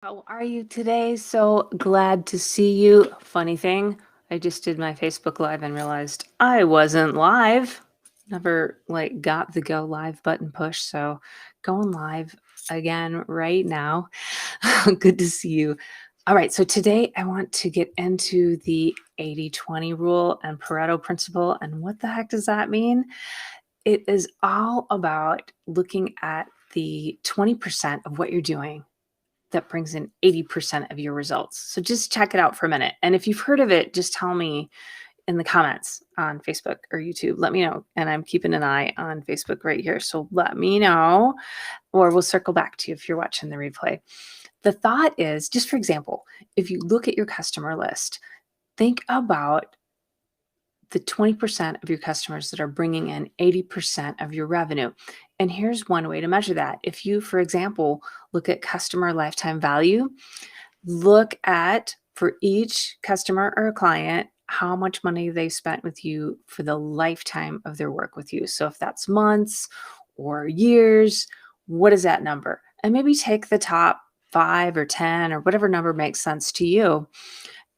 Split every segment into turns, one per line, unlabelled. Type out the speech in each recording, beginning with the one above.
How are you today? So glad to see you. Funny thing, I just did my Facebook Live and realized I wasn't live. Never got the go live button pushed, so going live again right now. Good to see you. All right, so today I want to get into the 80-20 rule and Pareto Principle. And what the heck does that mean? It is all about looking at the 20% of what you're doing that brings in 80% of your results. So just check it out for a minute. And if you've heard of it, just tell me in the comments on Facebook or YouTube. Let me know. And I'm keeping an eye on Facebook right here. So let me know, or we'll circle back to you if you're watching the replay. The thought is, just for example, if you look at your customer list, think about the 20% of your customers that are bringing in 80% of your revenue. And here's one way to measure that. If you, for example, look at customer lifetime value, look at for each customer or client how much money they spent with you for the lifetime of their work with you. So if that's months or years, what is that number? And maybe take the top 5 or 10 or whatever number makes sense to you.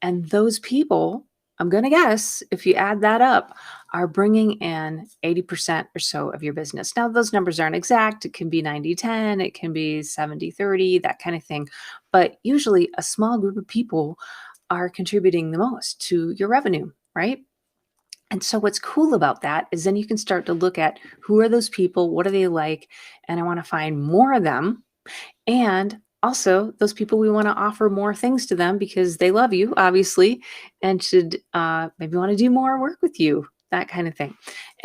And those people, I'm going to guess, if you add that up, are bringing in 80% or so of your business. Now, those numbers aren't exact. It can be 90-10, it can be 70-30, that kind of thing. But usually a small group of people are contributing the most to your revenue, right? And so what's cool about that is then you can start to look at who are those people, what are they like, and I want to find more of them. And also, those people, we want to offer more things to them because they love you, obviously, and should maybe want to do more work with you, that kind of thing.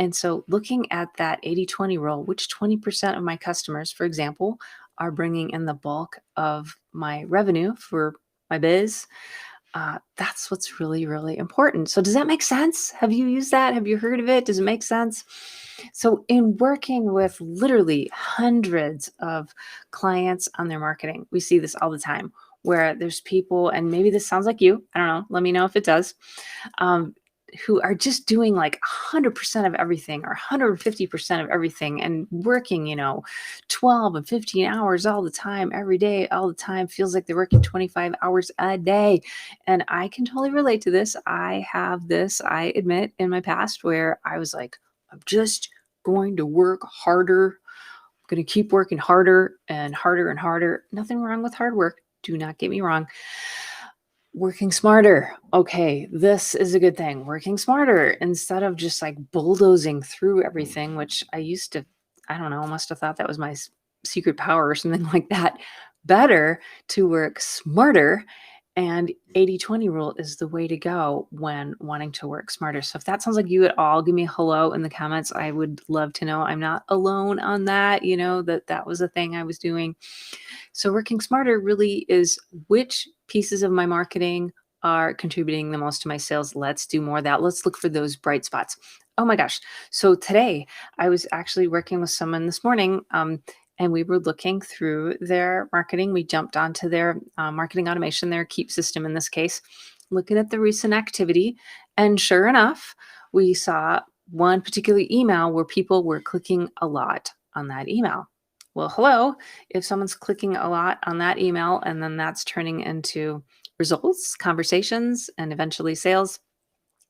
And so, looking at that 80-20 rule, which 20% of my customers, for example, are bringing in the bulk of my revenue for my biz, that's what's really, really important. So, does that make sense? Have you used that? Have you heard of it? Does it make sense? So, in working with literally hundreds of clients on their marketing, we see this all the time where there's people, and maybe this sounds like you, I don't know, let me know if it does, um, who are just doing like 100% of everything or 150% of everything and working, 12 and 15 hours all the time, every day, all the time. Feels like they're working 25 hours a day. And I can totally relate to this. I have this, I admit, in my past where I was like, I'm just going to work harder. I'm going to keep working harder and harder and harder. Nothing wrong with hard work. Do not get me wrong. Working smarter. Okay, this is a good thing. Working smarter instead of just like bulldozing through everything, which I used to, I don't know, must have thought that was my secret power or something like that. Better to work smarter. And 80-20 rule is the way to go when wanting to work smarter. So if that sounds like you at all, give me a hello in the comments. I would love to know. I'm not alone on that, that was a thing I was doing. So working smarter really is which pieces of my marketing are contributing the most to my sales. Let's do more of that. Let's look for those bright spots. Oh my gosh. So today I was actually working with someone this morning, and we were looking through their marketing. We jumped onto their marketing automation, their Keep system in this case, looking at the recent activity. And sure enough, we saw one particular email where people were clicking a lot on that email. Well, hello, if someone's clicking a lot on that email and then that's turning into results, conversations, and eventually sales,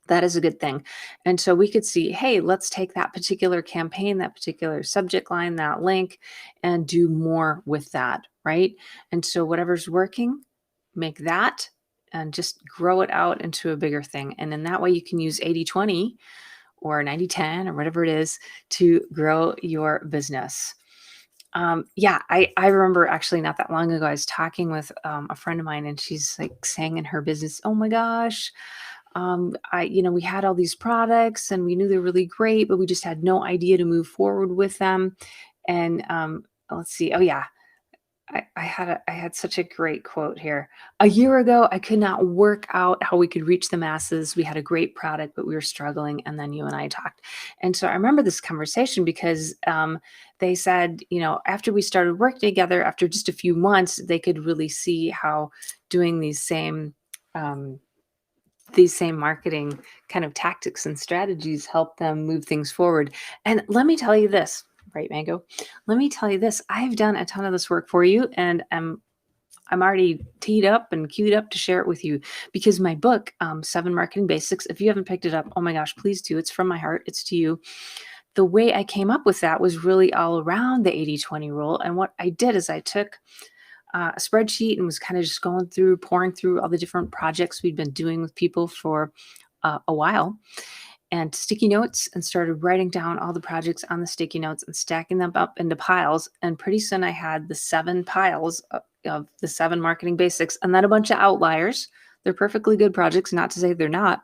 that is a good thing. And so we could see, hey, let's take that particular campaign, that particular subject line, that link, and do more with that, right? And so whatever's working, make that and just grow it out into a bigger thing. And in that way, you can use 80-20 or 90-10 or whatever it is to grow your business. Yeah, I remember actually not that long ago, I was talking with a friend of mine, and she's like saying in her business, oh my gosh, we had all these products and we knew they're really great, but we just had no idea to move forward with them. And let's see. Oh yeah, I had such a great quote here. A year ago, I could not work out how we could reach the masses. We had a great product, but we were struggling. And then you and I talked. And so I remember this conversation because they said, after we started working together, after just a few months, they could really see how doing these same marketing kind of tactics and strategies help them move things forward. And let me tell you this, right, Mango? Let me tell you this. I've done a ton of this work for you, and I'm already teed up and queued up to share it with you because my book, Seven Marketing Basics, if you haven't picked it up, oh my gosh, please do. It's from my heart. It's to you. The way I came up with that was really all around the 80/20 rule. And what I did is I took a spreadsheet and was kind of just going through, pouring through all the different projects we'd been doing with people for a while and sticky notes and started writing down all the projects on the sticky notes and stacking them up into piles. And pretty soon I had the 7 piles of the 7 marketing basics and then a bunch of outliers. They're perfectly good projects, not to say they're not.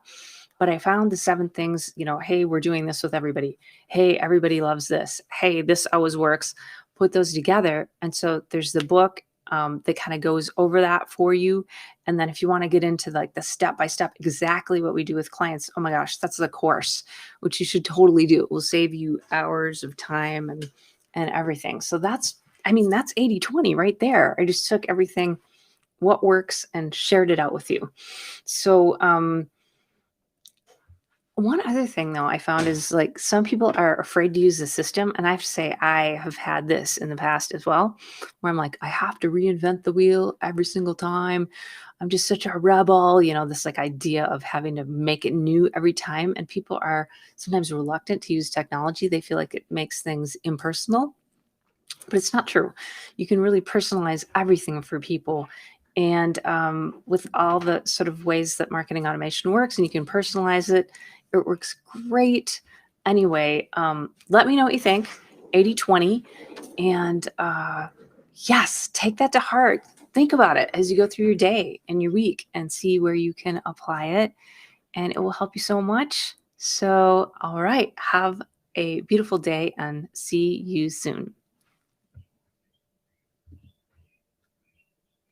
But I found the 7 things, hey, we're doing this with everybody. Hey, everybody loves this. Hey, this always works. Put those together. And so there's the book that kind of goes over that for you. And then if you want to get into like the step by step, exactly what we do with clients, oh my gosh, that's the course, which you should totally do. It will save you hours of time and everything. So that's 80/20 right there. I just took everything, what works, and shared it out with you. So one other thing though I found is like some people are afraid to use the system. And I have to say, I have had this in the past as well, where I'm like, I have to reinvent the wheel every single time. I'm just such a rebel, this like idea of having to make it new every time. And people are sometimes reluctant to use technology. They feel like it makes things impersonal. But it's not true. You can really personalize everything for people. And with all the sort of ways that marketing automation works, and you can personalize it, it works great. Anyway, let me know what you think. 80/20. And yes, take that to heart. Think about it as you go through your day and your week and see where you can apply it. And it will help you so much. So, all right, have a beautiful day and see you soon.